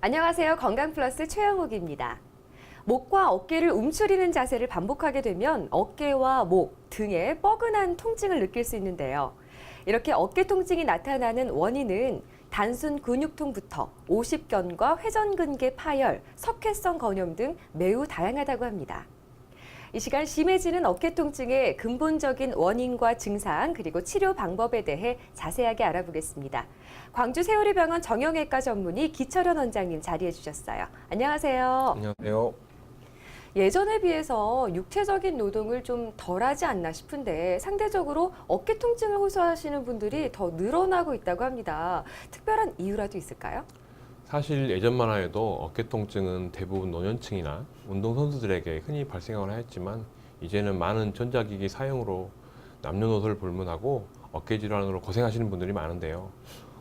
안녕하세요. 건강플러스 최영욱입니다. 목과 어깨를 움츠리는 자세를 반복하게 되면 어깨와 목, 등에 뻐근한 통증을 느낄 수 있는데요. 이렇게 어깨 통증이 나타나는 원인은 단순 근육통부터 오십견과 회전근개 파열, 석회성 건염 등 매우 다양하다고 합니다. 이 시간 심해지는 어깨 통증의 근본적인 원인과 증상 그리고 치료 방법에 대해 자세하게 알아보겠습니다. 광주 세오리병원 정형외과 전문의 기철현 원장님 자리해 주셨어요. 안녕하세요. 안녕하세요. 예전에 비해서 육체적인 노동을 좀 덜하지 않나 싶은데 상대적으로 어깨 통증을 호소하시는 분들이 더 늘어나고 있다고 합니다. 특별한 이유라도 있을까요? 사실 예전만 해도 어깨 통증은 대부분 노년층이나 운동선수들에게 흔히 발생하곤 하였지만 이제는 많은 전자기기 사용으로 남녀노소를 불문하고 어깨 질환으로 고생하시는 분들이 많은데요.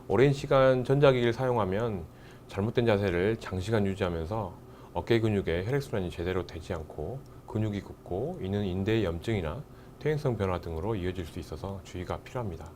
오랜 시간 전자기기를 사용하면 잘못된 자세를 장시간 유지하면서 어깨 근육에 혈액순환이 제대로 되지 않고 근육이 굽고 이는 인대의 염증이나 퇴행성 변화 등으로 이어질 수 있어서 주의가 필요합니다.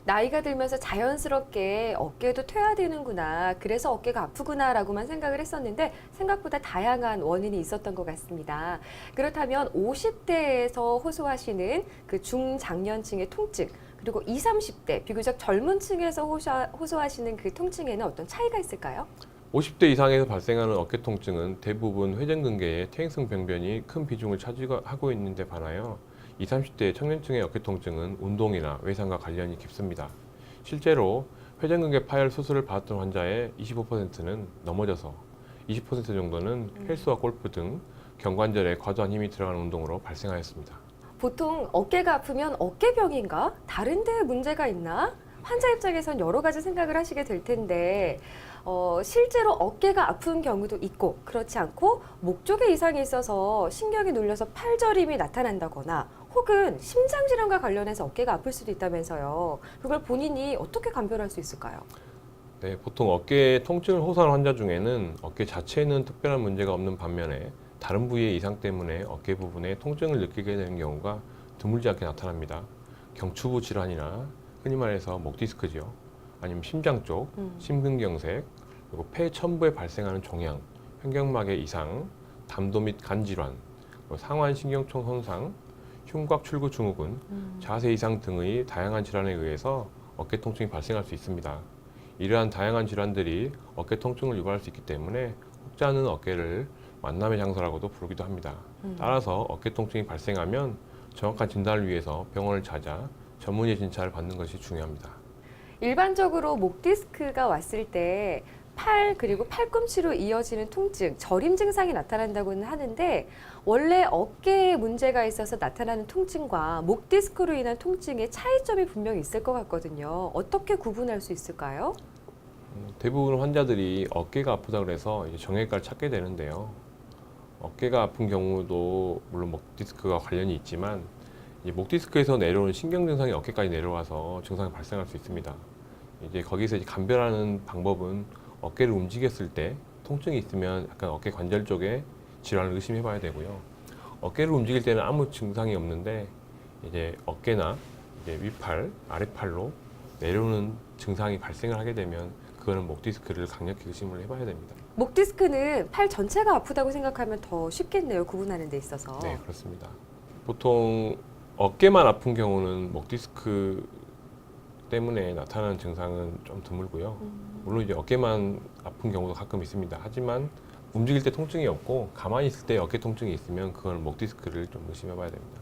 나이가 들면서 자연스럽게 어깨도 퇴화되는구나, 그래서 어깨가 아프구나라고만 생각을 했었는데 생각보다 다양한 원인이 있었던 것 같습니다. 그렇다면 50대에서 호소하시는 그 중장년층의 통증, 그리고 20, 30대 비교적 젊은 층에서 호소하시는 그 통증에는 어떤 차이가 있을까요? 50대 이상에서 발생하는 어깨 통증은 대부분 회전근개의 퇴행성 병변이 큰 비중을 차지하고 있는데 반하여 20, 30대 청년층의 어깨 통증은 운동이나 외상과 관련이 깊습니다. 실제로 회전근개 파열 수술을 받았던 환자의 25%는 넘어져서 20% 정도는 헬스와 골프 등 경관절에 과도한 힘이 들어가는 운동으로 발생하였습니다. 보통 어깨가 아프면 어깨병인가? 다른 데 문제가 있나? 환자 입장에선 여러 가지 생각을 하시게 될 텐데 실제로 어깨가 아픈 경우도 있고 그렇지 않고 목 쪽에 이상이 있어서 신경이 눌려서 팔저림이 나타난다거나 혹은 심장질환과 관련해서 어깨가 아플 수도 있다면서요. 그걸 본인이 어떻게 감별할 수 있을까요? 네, 보통 어깨 통증을 호소하는 환자 중에는 어깨 자체에는 특별한 문제가 없는 반면에 다른 부위의 이상 때문에 어깨 부분에 통증을 느끼게 되는 경우가 드물지 않게 나타납니다. 경추부 질환이나 흔히 말해서 목 디스크죠. 아니면 심장 쪽, 심근경색, 그리고 폐 첨부에 발생하는 종양, 횡격막의 이상, 담도 및 간 질환, 상완신경총 손상, 흉곽 출구 증후군, 자세 이상 등의 다양한 질환에 의해서 어깨 통증이 발생할 수 있습니다. 이러한 다양한 질환들이 어깨 통증을 유발할 수 있기 때문에 혹자 않은 어깨를 만남의 장소라고도 부르기도 합니다. 따라서 어깨 통증이 발생하면 정확한 진단을 위해서 병원을 찾아 전문의 진찰을 받는 것이 중요합니다. 일반적으로 목 디스크가 왔을 때 팔 그리고 팔꿈치로 이어지는 통증, 저림 증상이 나타난다고는 하는데 원래 어깨에 문제가 있어서 나타나는 통증과 목 디스크로 인한 통증의 차이점이 분명히 있을 것 같거든요. 어떻게 구분할 수 있을까요? 대부분 환자들이 어깨가 아프다 그래서 이제 정형외과를 찾게 되는데요. 어깨가 아픈 경우도 물론 목 디스크와 관련이 있지만 이제 목 디스크에서 내려오는 신경 증상이 어깨까지 내려와서 증상이 발생할 수 있습니다. 이제 거기서 이제 감별하는 방법은 어깨를 움직였을 때 통증이 있으면 약간 어깨 관절 쪽에 질환을 의심해 봐야 되고요. 어깨를 움직일 때는 아무 증상이 없는데 이제 어깨나 이제 위팔, 아랫팔로 내려오는 증상이 발생을 하게 되면 그거는 목 디스크를 강력히 의심을 해봐야 됩니다. 목 디스크는 팔 전체가 아프다고 생각하면 더 쉽겠네요. 구분하는 데 있어서. 네, 그렇습니다. 보통 어깨만 아픈 경우는 목 디스크 때문에 나타나는 증상은 좀 드물고요. 물론 이제 어깨만 아픈 경우도 가끔 있습니다. 하지만 움직일 때 통증이 없고 가만히 있을 때 어깨 통증이 있으면 그건 목 디스크를 좀 의심해 봐야 됩니다.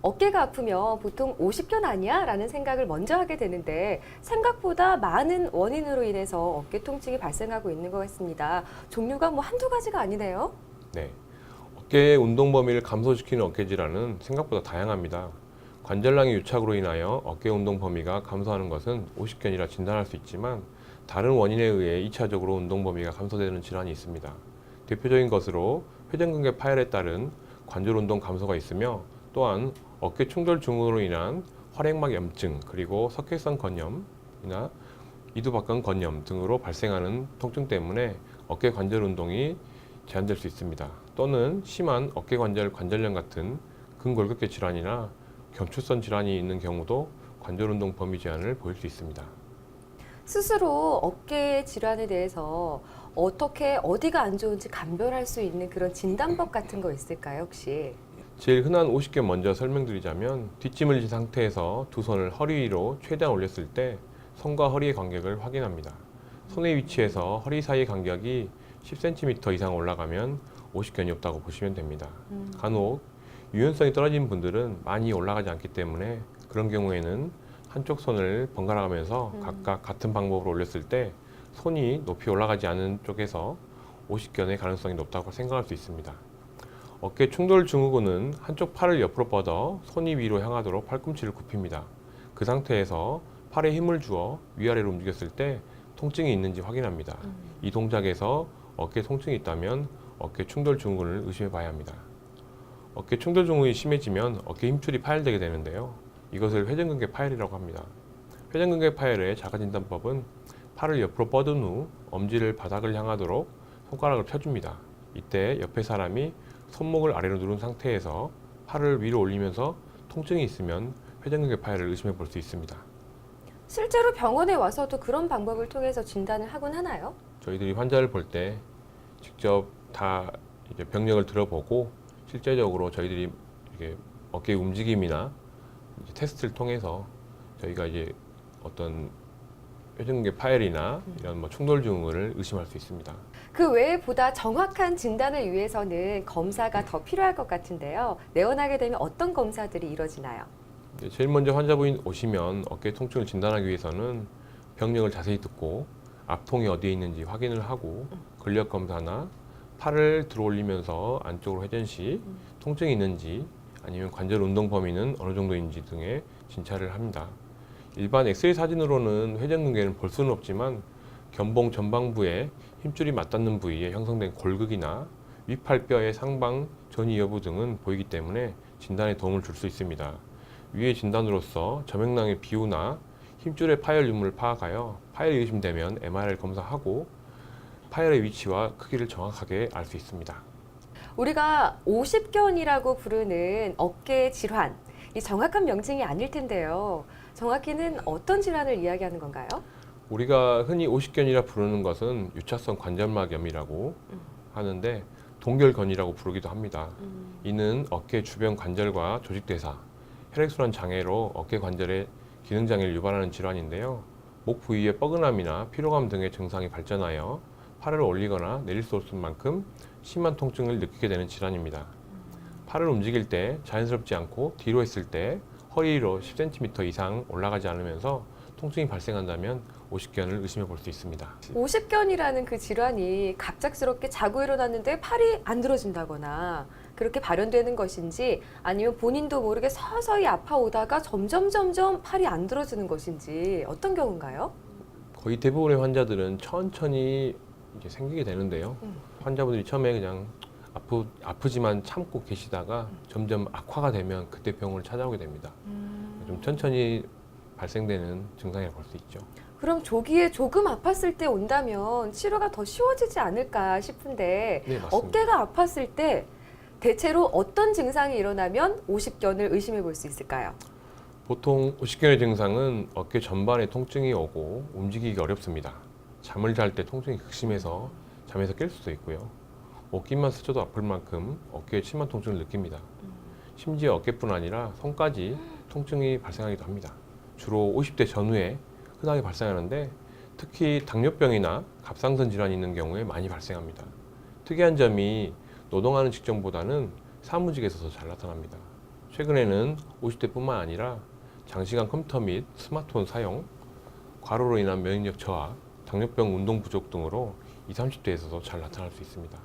어깨가 아프면 보통 오십견 아니야? 라는 생각을 먼저 하게 되는데 생각보다 많은 원인으로 인해서 어깨 통증이 발생하고 있는 것 같습니다. 종류가 뭐 한두 가지가 아니네요. 네, 어깨의 운동 범위를 감소시키는 어깨 질환은 생각보다 다양합니다. 관절낭의 유착으로 인하여 어깨 운동 범위가 감소하는 것은 오십견이라 진단할 수 있지만 다른 원인에 의해 2차적으로 운동 범위가 감소되는 질환이 있습니다. 대표적인 것으로 회전근개 파열에 따른 관절 운동 감소가 있으며 또한 어깨 충돌 증후로 인한 활액막 염증 그리고 석회성 건염이나 이두박근 건염 등으로 발생하는 통증 때문에 어깨 관절 운동이 제한될 수 있습니다. 또는 심한 어깨 관절 관절염 같은 근골격계 질환이나 경추선 질환이 있는 경우도 관절 운동 범위 제한을 보일 수 있습니다. 스스로 어깨 질환에 대해서 어떻게 어디가 안 좋은지 감별할 수 있는 그런 진단법 같은 거 있을까요, 혹시? 제일 흔한 오십견 먼저 설명드리자면 뒷짐을 진 상태에서 두 손을 허리 위로 최대한 올렸을 때 손과 허리의 간격을 확인합니다. 손의 위치에서 허리 사이 간격이 10cm 이상 올라가면 오십견이 없다고 보시면 됩니다. 간혹 유연성이 떨어진 분들은 많이 올라가지 않기 때문에 그런 경우에는 한쪽 손을 번갈아 가면서 각각 같은 방법으로 올렸을 때 손이 높이 올라가지 않은 쪽에서 오십견의 가능성이 높다고 생각할 수 있습니다. 어깨 충돌 증후군은 한쪽 팔을 옆으로 뻗어 손이 위로 향하도록 팔꿈치를 굽힙니다. 그 상태에서 팔에 힘을 주어 위아래로 움직였을 때 통증이 있는지 확인합니다. 이 동작에서 어깨 통증이 있다면 어깨 충돌 증후군을 의심해 봐야 합니다. 어깨 충돌 증후군이 심해지면 어깨 힘줄이 파열되게 되는데요. 이것을 회전근개 파열이라고 합니다. 회전근개 파열의 자가진단법은 팔을 옆으로 뻗은 후 엄지를 바닥을 향하도록 손가락을 펴줍니다. 이때 옆에 사람이 손목을 아래로 누른 상태에서 팔을 위로 올리면서 통증이 있으면 회전근개 파열을 의심해 볼 수 있습니다. 실제로 병원에 와서도 그런 방법을 통해서 진단을 하곤 하나요? 저희들이 환자를 볼 때 직접 다 이제 병력을 들어보고 실제적으로 저희들이 이게 어깨 움직임이나 이제 테스트를 통해서 저희가 이제 어떤 회전근개 파열이나 이런 뭐 충돌 증후를 의심할 수 있습니다. 그 외에 보다 정확한 진단을 위해서는 검사가 더 필요할 것 같은데요. 내원하게 되면 어떤 검사들이 이루어지나요? 제일 먼저 환자분이 오시면 어깨 통증을 진단하기 위해서는 병력을 자세히 듣고 압통이 어디에 있는지 확인을 하고 근력 검사나 팔을 들어 올리면서 안쪽으로 회전 시 통증이 있는지 아니면 관절 운동 범위는 어느 정도인지 등의 진찰을 합니다. 일반 엑스레이 사진으로는 회전근개는 볼 수는 없지만 견봉 전방부에 힘줄이 맞닿는 부위에 형성된 골극이나 위팔뼈의 상방 전이 여부 등은 보이기 때문에 진단에 도움을 줄 수 있습니다. 위의 진단으로서 저명량의 비우나 힘줄의 파열 유무를 파악하여 파열이 의심되면 MRI를 검사하고 파열의 위치와 크기를 정확하게 알 수 있습니다. 우리가 오십견이라고 부르는 어깨 질환, 이 정확한 명칭이 아닐 텐데요. 정확히는 어떤 질환을 이야기하는 건가요? 우리가 흔히 오십견이라 부르는 것은 유차성 관절막염이라고 하는데 동결건이라고 부르기도 합니다. 이는 어깨 주변 관절과 조직대사, 혈액순환 장애로 어깨 관절의 기능 장애를 유발하는 질환인데요. 목 부위의 뻐근함이나 피로감 등의 증상이 발전하여 팔을 올리거나 내릴 수 없을 만큼 심한 통증을 느끼게 되는 질환입니다. 팔을 움직일 때 자연스럽지 않고 뒤로 했을 때 허리 위로 10cm 이상 올라가지 않으면서 통증이 발생한다면 오십견을 의심해 볼 수 있습니다. 오십견이라는 그 질환이 갑작스럽게 자고 일어났는데 팔이 안 들어진다거나 그렇게 발현되는 것인지 아니면 본인도 모르게 서서히 아파오다가 점점 팔이 안 들어지는 것인지 어떤 경우인가요? 거의 대부분의 환자들은 천천히 이제 생기게 되는데요. 환자분들이 처음에 그냥 아프지만 참고 계시다가 점점 악화가 되면 그때 병원을 찾아오게 됩니다. 좀 천천히 발생되는 증상이라고 볼 수 있죠. 그럼 조기에 조금 아팠을 때 온다면 치료가 더 쉬워지지 않을까 싶은데 네, 맞습니다. 어깨가 아팠을 때 대체로 어떤 증상이 일어나면 오십견을 의심해 볼 수 있을까요? 보통 오십견의 증상은 어깨 전반에 통증이 오고 움직이기 어렵습니다. 잠을 잘 때 통증이 극심해서 잠에서 깰 수도 있고요. 어깨만 스쳐도 아플 만큼 어깨에 심한 통증을 느낍니다. 심지어 어깨뿐 아니라 손까지 통증이 발생하기도 합니다. 주로 50대 전후에 흔하게 발생하는데 특히 당뇨병이나 갑상선 질환이 있는 경우에 많이 발생합니다. 특이한 점이 노동하는 직종보다는 사무직에서 더 잘 나타납니다. 최근에는 50대뿐만 아니라 장시간 컴퓨터 및 스마트폰 사용, 과로로 인한 면역력 저하, 당뇨병 운동 부족 등으로 20, 30대에서도 잘 나타날 수 있습니다.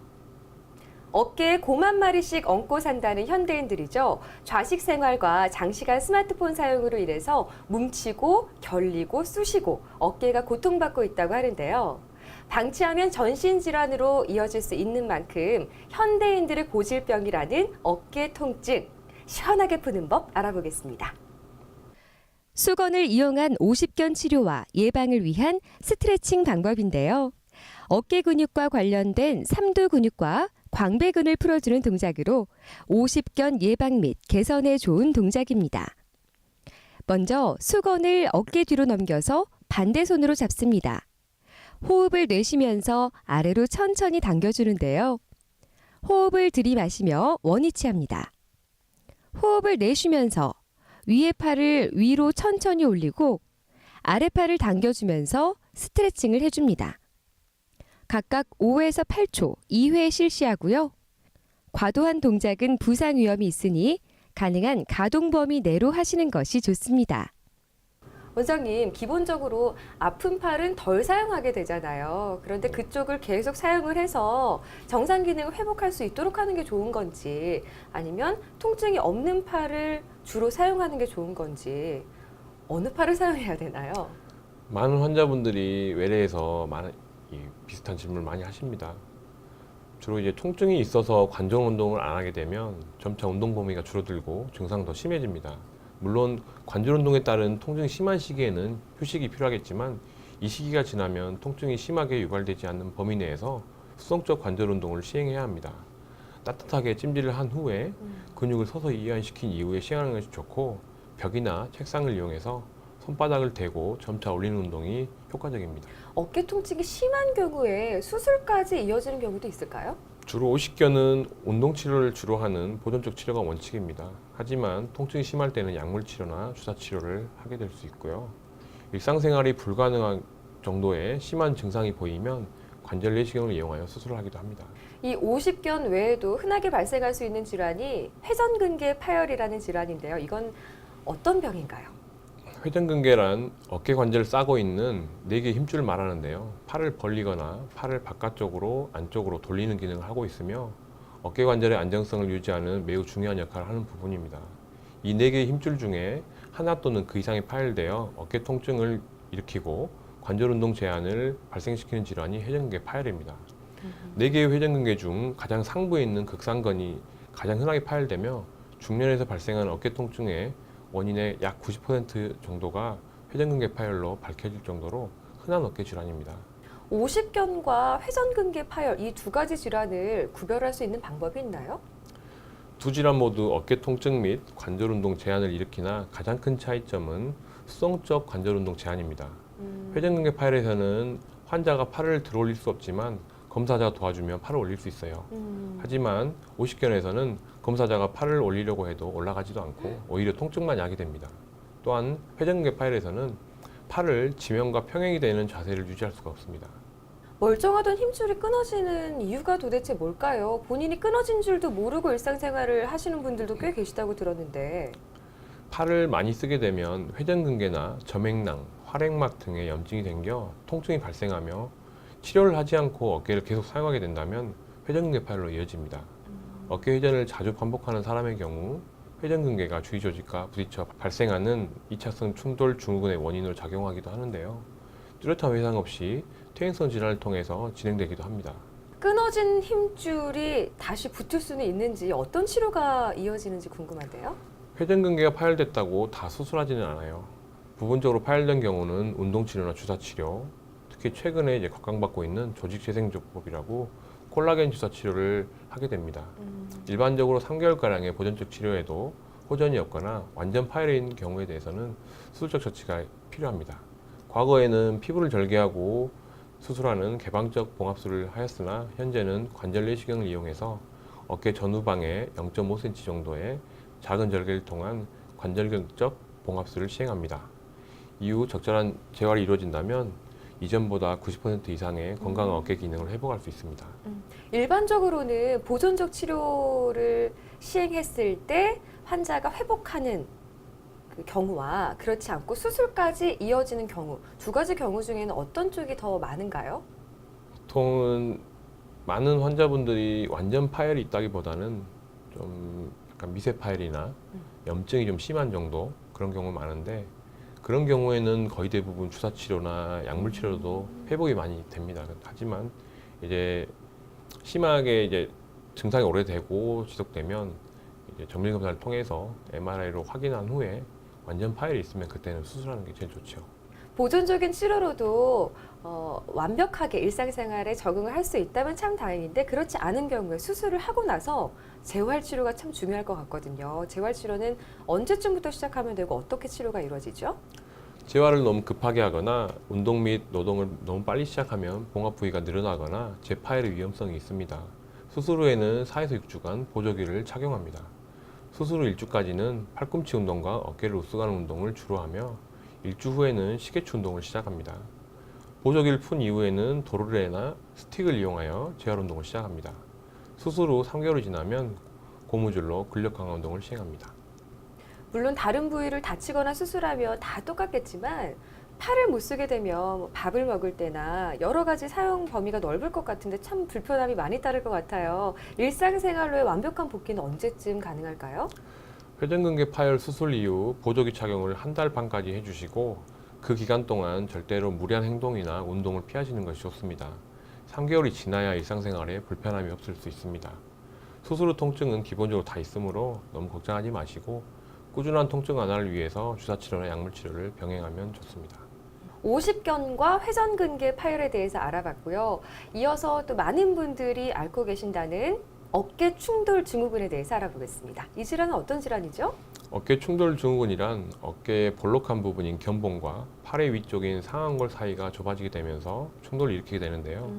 어깨에 곰 한 마리씩 얹고 산다는 현대인들이죠. 좌식 생활과 장시간 스마트폰 사용으로 인해서 뭉치고 결리고 쑤시고 어깨가 고통받고 있다고 하는데요. 방치하면 전신질환으로 이어질 수 있는 만큼 현대인들의 고질병이라는 어깨 통증, 시원하게 푸는 법 알아보겠습니다. 수건을 이용한 오십견 치료와 예방을 위한 스트레칭 방법인데요. 어깨 근육과 관련된 삼두 근육과 광배근을 풀어주는 동작으로 오십견 예방 및 개선에 좋은 동작입니다. 먼저 수건을 어깨 뒤로 넘겨서 반대손으로 잡습니다. 호흡을 내쉬면서 아래로 천천히 당겨주는데요. 호흡을 들이마시며 원위치 합니다. 호흡을 내쉬면서 위의 팔을 위로 천천히 올리고 아래팔을 당겨주면서 스트레칭을 해줍니다. 각각 5에서 8초 2회 실시하고요. 과도한 동작은 부상 위험이 있으니 가능한 가동 범위 내로 하시는 것이 좋습니다. 원장님, 기본적으로 아픈 팔은 덜 사용하게 되잖아요. 그런데 그쪽을 계속 사용을 해서 정상 기능을 회복할 수 있도록 하는 게 좋은 건지, 아니면 통증이 없는 팔을 주로 사용하는 게 좋은 건지, 어느 팔을 사용해야 되나요? 많은 환자분들이 외래에서 비슷한 질문을 많이 하십니다. 주로 이제 통증이 있어서 관절 운동을 안 하게 되면 점차 운동 범위가 줄어들고 증상도 심해집니다. 물론 관절 운동에 따른 통증이 심한 시기에는 휴식이 필요하겠지만 이 시기가 지나면 통증이 심하게 유발되지 않는 범위 내에서 수동적 관절 운동을 시행해야 합니다. 따뜻하게 찜질을 한 후에 근육을 서서히 이완시킨 이후에 시행하는 것이 좋고, 벽이나 책상을 이용해서 손바닥을 대고 점차 올리는 운동이 효과적입니다. 어깨 통증이 심한 경우에 수술까지 이어지는 경우도 있을까요? 주로 오십견은 운동 치료를 주로 하는 보존적 치료가 원칙입니다. 하지만 통증이 심할 때는 약물 치료나 주사 치료를 하게 될 수 있고요. 일상생활이 불가능한 정도의 심한 증상이 보이면 관절 내시경을 이용하여 수술을 하기도 합니다. 이 오십견 외에도 흔하게 발생할 수 있는 질환이 회전근개 파열이라는 질환인데요. 이건 어떤 병인가요? 회전근개란 어깨 관절을 싸고 있는 4개의 힘줄을 말하는데요. 팔을 벌리거나 팔을 바깥쪽으로 안쪽으로 돌리는 기능을 하고 있으며 어깨 관절의 안정성을 유지하는 매우 중요한 역할을 하는 부분입니다. 이 4개의 힘줄 중에 하나 또는 그 이상이 파열되어 어깨 통증을 일으키고 관절 운동 제한을 발생시키는 질환이 회전근개 파열입니다. 4개의 회전근개 중 가장 상부에 있는 극상근이 가장 흔하게 파열되며 중년에서 발생하는 어깨 통증의 원인의 약 90% 정도가 회전근개 파열로 밝혀질 정도로 흔한 어깨 질환입니다. 오십견과 회전근개 파열 이 두 가지 질환을 구별할 수 있는 방법이 있나요? 두 질환 모두 어깨 통증 및 관절 운동 제한을 일으키나 가장 큰 차이점은 수동적 관절 운동 제한입니다. 회전근개 파열에서는 환자가 팔을 들어올릴 수 없지만 검사자가 도와주면 팔을 올릴 수 있어요. 하지만 오십견에서는 검사자가 팔을 올리려고 해도 올라가지도 않고 오히려 통증만 야기됩니다. 또한 회전근개 파열에서는 팔을 지면과 평행이 되는 자세를 유지할 수가 없습니다. 멀쩡하던 힘줄이 끊어지는 이유가 도대체 뭘까요? 본인이 끊어진 줄도 모르고 일상생활을 하시는 분들도 꽤 계시다고 들었는데. 팔을 많이 쓰게 되면 회전근개나 점액낭, 활액막 등의 염증이 생겨 통증이 발생하며 치료를 하지 않고 어깨를 계속 사용하게 된다면 회전근개 파열로 이어집니다. 어깨 회전을 자주 반복하는 사람의 경우 회전근개가 주위 조직과 부딪혀 발생하는 2차성 충돌 증후군의 원인으로 작용하기도 하는데요. 뚜렷한 외상 없이 퇴행성 질환을 통해서 진행되기도 합니다. 끊어진 힘줄이 다시 붙을 수는 있는지, 어떤 치료가 이어지는지 궁금한데요. 회전근개가 파열됐다고 다 수술하지는 않아요. 부분적으로 파열된 경우는 운동치료나 주사치료, 특히 최근에 각광받고 있는 조직재생조법이라고 콜라겐 주사 치료를 하게 됩니다. 일반적으로 3개월가량의 보존적 치료에도 호전이 없거나 완전 파열인 경우에 대해서는 수술적 처치가 필요합니다. 과거에는 피부를 절개하고 수술하는 개방적 봉합술을 하였으나 현재는 관절 내시경을 이용해서 어깨 전후방에 0.5cm 정도의 작은 절개를 통한 관절경적 봉합술을 시행합니다. 이후 적절한 재활이 이루어진다면 이전보다 90% 이상의 건강한 어깨 기능을 회복할 수 있습니다. 일반적으로는 보존적 치료를 시행했을 때 환자가 회복하는 그 경우와 그렇지 않고 수술까지 이어지는 경우, 두 가지 경우 중에는 어떤 쪽이 더 많은가요? 보통은 많은 환자분들이 완전 파열이 있다기보다는 좀 약간 미세 파열이나 염증이 좀 심한 정도 그런 경우가 많은데, 그런 경우에는 거의 대부분 주사 치료나 약물 치료도 회복이 많이 됩니다. 하지만 이제 심하게 이제 증상이 오래되고 지속되면 이제 정밀 검사를 통해서 MRI로 확인한 후에 완전 파열이 있으면 그때는 수술하는 게 제일 좋죠. 보존적인 치료로도 완벽하게 일상생활에 적응을 할 수 있다면 참 다행인데, 그렇지 않은 경우에 수술을 하고 나서 재활치료가 참 중요할 것 같거든요. 재활치료는 언제쯤부터 시작하면 되고 어떻게 치료가 이루어지죠? 재활을 너무 급하게 하거나 운동 및 노동을 너무 빨리 시작하면 봉합 부위가 늘어나거나 재파열의 위험성이 있습니다. 수술 후에는 4에서 6주간 보조기를 착용합니다. 수술 후 1주까지는 팔꿈치 운동과 어깨를 우스가는 운동을 주로 하며 1주 후에는 시계추 운동을 시작합니다. 보조기를 푼 이후에는 도르래나 스틱을 이용하여 재활 운동을 시작합니다. 수술 후 3개월이 지나면 고무줄로 근력 강화 운동을 시행합니다. 물론 다른 부위를 다치거나 수술하면 다 똑같겠지만 팔을 못 쓰게 되면 밥을 먹을 때나 여러 가지 사용 범위가 넓을 것 같은데 참 불편함이 많이 따를 것 같아요. 일상생활로의 완벽한 복귀는 언제쯤 가능할까요? 회전근개 파열 수술 이후 보조기 착용을 한 달 반까지 해주시고 그 기간 동안 절대로 무리한 행동이나 운동을 피하시는 것이 좋습니다. 3개월이 지나야 일상생활에 불편함이 없을 수 있습니다. 수술 후 통증은 기본적으로 다 있으므로 너무 걱정하지 마시고 꾸준한 통증 완화를 위해서 주사치료나 약물치료를 병행하면 좋습니다. 오십견과 회전근개 파열에 대해서 알아봤고요. 이어서 또 많은 분들이 앓고 계신다는 어깨 충돌 증후군에 대해서 알아보겠습니다. 이 질환은 어떤 질환이죠? 어깨 충돌 증후군이란 어깨의 볼록한 부분인 견봉과 팔의 위쪽인 상완골 사이가 좁아지게 되면서 충돌을 일으키게 되는데요.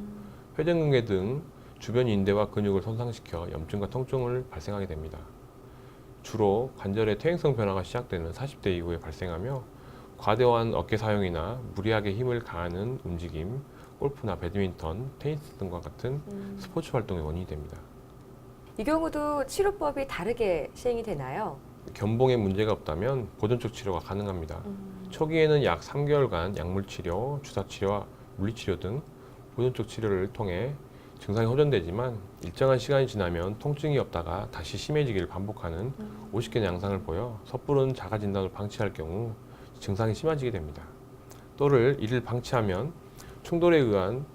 회전근개 등 주변 인대와 근육을 손상시켜 염증과 통증을 발생하게 됩니다. 주로 관절의 퇴행성 변화가 시작되는 40대 이후에 발생하며 과도한 어깨 사용이나 무리하게 힘을 가하는 움직임, 골프나 배드민턴, 테니스 등과 같은 스포츠 활동의 원인이 됩니다. 이 경우도 치료법이 다르게 시행이 되나요? 견봉에 문제가 없다면 보존적 치료가 가능합니다. 초기에는 약 3개월간 약물치료, 주사치료와 물리치료 등 보존적 치료를 통해 증상이 호전되지만 일정한 시간이 지나면 통증이 없다가 다시 심해지기를 반복하는 50견 양상을 보여 섣부른 자가 진단을 방치할 경우 증상이 심해지게 됩니다. 또를 이를 방치하면 충돌에 의한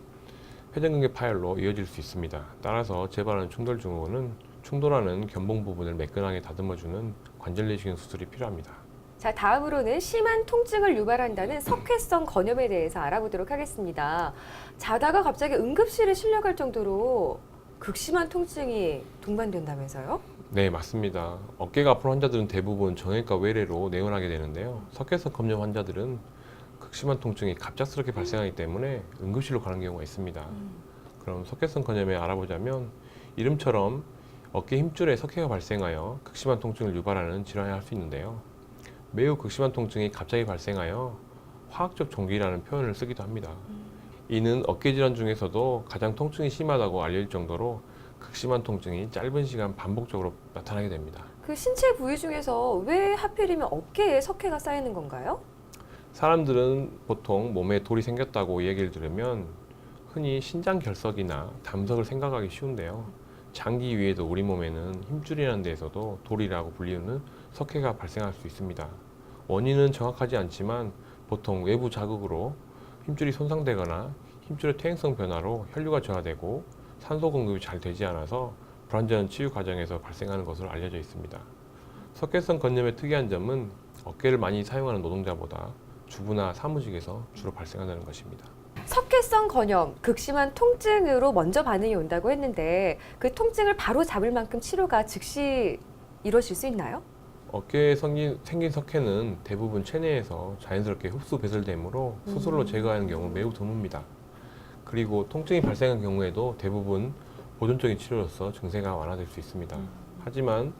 회전근개 파열로 이어질 수 있습니다. 따라서 재발하는 충돌 증후군은 충돌하는 견봉 부분을 매끈하게 다듬어주는 관절 내시경 수술이 필요합니다. 자, 다음으로는 심한 통증을 유발한다는 석회성 건염에 대해서 알아보도록 하겠습니다. 자다가 갑자기 응급실에 실려갈 정도로 극심한 통증이 동반된다면서요? 네, 맞습니다. 어깨가 아픈 환자들은 대부분 정형외과 외래로 내원하게 되는데요. 석회성 건염 환자들은 극심한 통증이 갑작스럽게 발생하기 때문에 응급실로 가는 경우가 있습니다. 그럼 석회성 건염에 알아보자면 이름처럼 어깨 힘줄에 석회가 발생하여 극심한 통증을 유발하는 질환이 할 수 있는데요. 매우 극심한 통증이 갑자기 발생하여 화학적 종기라는 표현을 쓰기도 합니다. 이는 어깨 질환 중에서도 가장 통증이 심하다고 알려질 정도로 극심한 통증이 짧은 시간 반복적으로 나타나게 됩니다. 그 신체 부위 중에서 왜 하필이면 어깨에 석회가 쌓이는 건가요? 사람들은 보통 몸에 돌이 생겼다고 얘기를 들으면 흔히 신장 결석이나 담석을 생각하기 쉬운데요. 장기 위에도 우리 몸에는 힘줄이라는 데에서도 돌이라고 불리는 석회가 발생할 수 있습니다. 원인은 정확하지 않지만 보통 외부 자극으로 힘줄이 손상되거나 힘줄의 퇴행성 변화로 혈류가 저하되고 산소 공급이 잘 되지 않아서 불완전한 치유 과정에서 발생하는 것으로 알려져 있습니다. 석회성 건염의 특이한 점은 어깨를 많이 사용하는 노동자보다 주부나 사무직에서 주로 발생한다는 것입니다. 석회성 건염, 극심한 통증으로 먼저 반응이 온다고 했는데 그 통증을 바로 잡을 만큼 치료가 즉시 이루어질 수 있나요? 어깨에 생긴 석회는 대부분 체내에서 자연스럽게 흡수 배설되므로 수술로 제거하는 경우는 매우 드뭅니다. 그리고 통증이 발생한 경우에도 대부분 보존적인 치료로서 증세가 완화될 수 있습니다. 하지만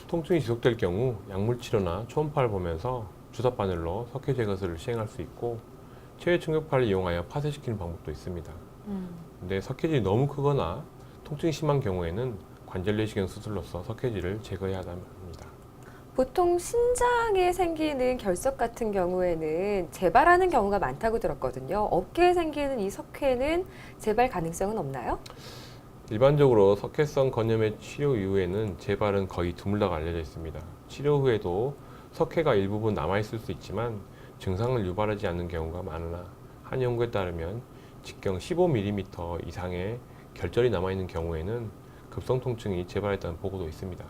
통증이 지속될 경우 약물치료나 초음파를 보면서 주사바늘로 석회 제거술을 시행할 수 있고 체외 충격파를 이용하여 파쇄시키는 방법도 있습니다. 근데 석회질이 너무 크거나 통증이 심한 경우에는 관절 내시경 수술로서 석회질을 제거해야 합니다. 보통 신장에 생기는 결석 같은 경우에는 재발하는 경우가 많다고 들었거든요. 어깨에 생기는 이 석회는 재발 가능성은 없나요? 일반적으로 석회성 건염의 치료 이후에는 재발은 거의 드물다고 알려져 있습니다. 치료 후에도 석회가 일부분 남아있을 수 있지만 증상을 유발하지 않는 경우가 많으나 한 연구에 따르면 직경 15mm 이상의 결절이 남아있는 경우에는 급성 통증이 재발했다는 보고도 있습니다.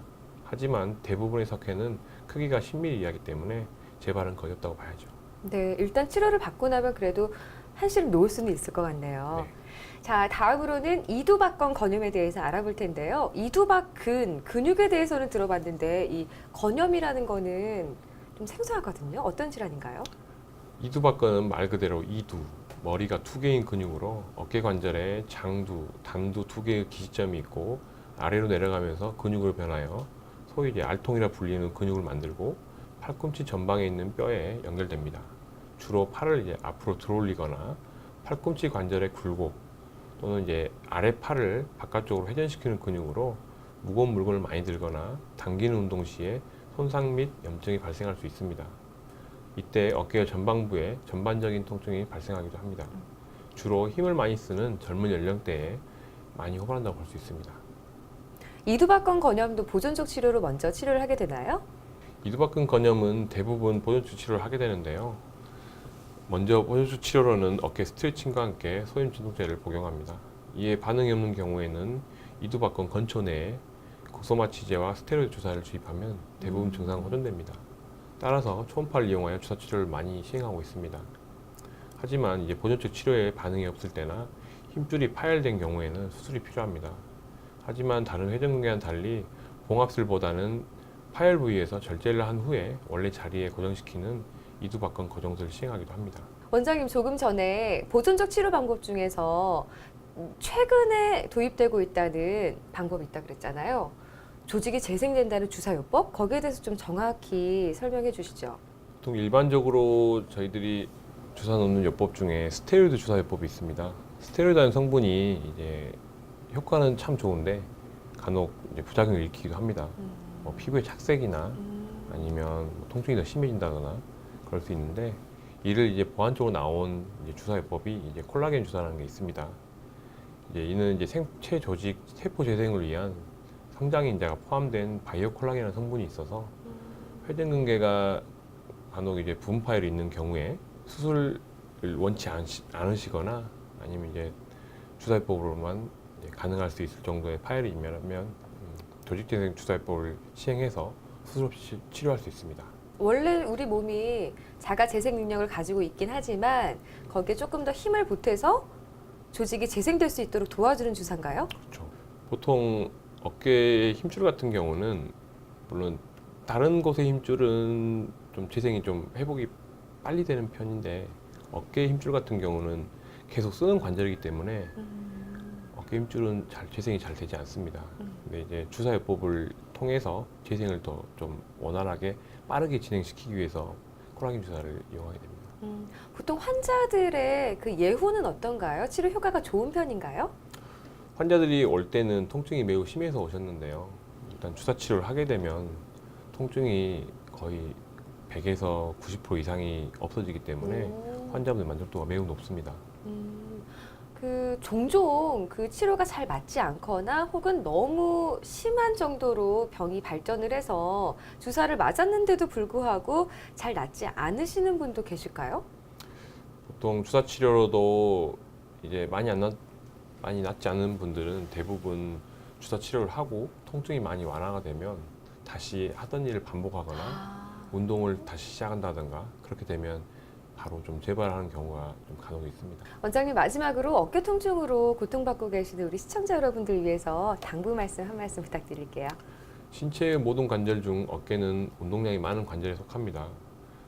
하지만 대부분의 석회는 크기가 10mm 이하이기 때문에 재발은 거의 없다고 봐야죠. 네, 일단 치료를 받고 나면 그래도 한시름 놓을 수는 있을 것 같네요. 네. 자, 다음으로는 이두박근 건염에 대해서 알아볼 텐데요. 이두박근, 근육에 대해서는 들어봤는데 이 건염이라는 거는 좀 생소하거든요. 어떤 질환인가요? 이두박근은 말 그대로 이두, 머리가 두 개인 근육으로 어깨 관절에 장두, 단두 두 개의 기시점이 있고 아래로 내려가면서 근육으로 변하여 소위 이제 알통이라 불리는 근육을 만들고 팔꿈치 전방에 있는 뼈에 연결됩니다. 주로 팔을 이제 앞으로 들어올리거나 팔꿈치 관절의 굴곡 또는 이제 아래 팔을 바깥쪽으로 회전시키는 근육으로 무거운 물건을 많이 들거나 당기는 운동 시에 손상 및 염증이 발생할 수 있습니다. 이때 어깨의 전방부에 전반적인 통증이 발생하기도 합니다. 주로 힘을 많이 쓰는 젊은 연령대에 많이 호발한다고 볼 수 있습니다. 이두박근 건염도 보존적 치료로 먼저 치료를 하게 되나요? 이두박근 건염은 대부분 보존적 치료를 하게 되는데요. 먼저 보존적 치료로는 어깨 스트레칭과 함께 소임 진통제를 복용합니다. 이에 반응이 없는 경우에는 이두박근 건초 내에 국소마취제와 스테로이드 주사를 주입하면 대부분 증상은 호전됩니다. 따라서 초음파를 이용하여 주사 치료를 많이 시행하고 있습니다. 하지만 이제 보존적 치료에 반응이 없을 때나 힘줄이 파열된 경우에는 수술이 필요합니다. 하지만 다른 회전근개와는 달리 봉합술보다는 파열 부위에서 절제를 한 후에 원래 자리에 고정시키는 이두박근 고정술을 시행하기도 합니다. 원장님, 조금 전에 보존적 치료 방법 중에서 최근에 도입되고 있다는 방법이 있다 그랬잖아요. 조직이 재생된다는 주사요법? 거기에 대해서 좀 정확히 설명해 주시죠. 보통 일반적으로 저희들이 주사 놓는 요법 중에 스테로이드 주사요법이 있습니다. 스테로이드라는 성분이 이제 효과는 참 좋은데 간혹 이제 부작용을 일으키기도 합니다. 뭐 피부의 착색이나 아니면 뭐 통증이 더 심해진다거나 그럴 수 있는데 이를 이제 보완적으로 나온 이제 주사요법이 이제 콜라겐 주사라는 게 있습니다. 이제 이는 이제 생체 조직 세포 재생을 위한 성장인자가 포함된 바이오 콜라겐이라는 성분이 있어서 회전근개가 간혹 이제 부분 파열이 있는 경우에 수술을 원치 않으시거나 아니면 이제 주사요법으로만 이제 가능할 수 있을 정도의 파열이 있면 조직재생 주사요법을 시행해서 수술 없이 치료할 수 있습니다. 원래 우리 몸이 자가 재생 능력을 가지고 있긴 하지만 거기에 조금 더 힘을 보태서 조직이 재생될 수 있도록 도와주는 주사인가요? 그렇죠. 보통 어깨의 힘줄 같은 경우는 물론 다른 곳의 힘줄은 좀 재생이 좀 회복이 빨리 되는 편인데 어깨의 힘줄 같은 경우는 계속 쓰는 관절이기 때문에 어깨 힘줄은 재생이 잘 되지 않습니다. 근데 이제 주사요법을 통해서 재생을 더 좀 원활하게 빠르게 진행시키기 위해서 콜라겐 주사를 이용하게 됩니다. 보통 환자들의 그 예후는 어떤가요? 치료 효과가 좋은 편인가요? 환자들이 올 때는 통증이 매우 심해서 오셨는데요. 일단 주사 치료를 하게 되면 통증이 거의 100에서 90% 이상이 없어지기 때문에 환자분의 만족도가 매우 높습니다. 종종 그 치료가 잘 맞지 않거나 혹은 너무 심한 정도로 병이 발전을 해서 주사를 맞았는데도 불구하고 잘 낫지 않으시는 분도 계실까요? 보통 주사 치료로도 이제 많이 낫지 않은 분들은 대부분 주사 치료를 하고 통증이 많이 완화가 되면 다시 하던 일을 반복하거나 운동을 다시 시작한다든가 그렇게 되면 바로 좀 재발하는 경우가 좀 간혹 있습니다. 원장님, 마지막으로 어깨 통증으로 고통받고 계시는 우리 시청자 여러분들 위해서 당부 말씀 한 말씀 부탁드릴게요. 신체의 모든 관절 중 어깨는 운동량이 많은 관절에 속합니다.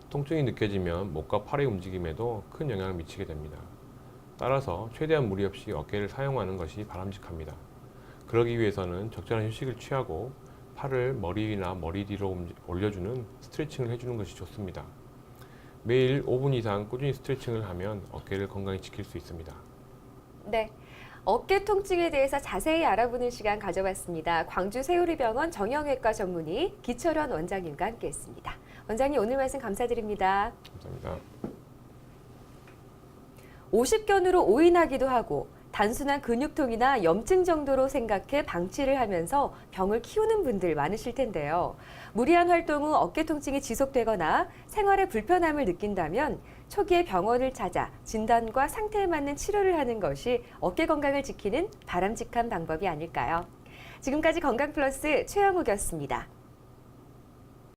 통증이 느껴지면 목과 팔의 움직임에도 큰 영향을 미치게 됩니다. 따라서 최대한 무리 없이 어깨를 사용하는 것이 바람직합니다. 그러기 위해서는 적절한 휴식을 취하고 팔을 머리 위나 머리 뒤로 올려주는 스트레칭을 해주는 것이 좋습니다. 매일 5분 이상 꾸준히 스트레칭을 하면 어깨를 건강히 지킬 수 있습니다. 네. 어깨 통증에 대해서 자세히 알아보는 시간 가져봤습니다. 광주 세우리병원 정형외과 전문의 기철현 원장님과 함께했습니다. 원장님, 오늘 말씀 감사드립니다. 감사합니다. 50견으로 오인하기도 하고 단순한 근육통이나 염증 정도로 생각해 방치를 하면서 병을 키우는 분들 많으실 텐데요. 무리한 활동 후 어깨 통증이 지속되거나 생활에 불편함을 느낀다면 초기에 병원을 찾아 진단과 상태에 맞는 치료를 하는 것이 어깨 건강을 지키는 바람직한 방법이 아닐까요? 지금까지 건강플러스 최영욱이었습니다.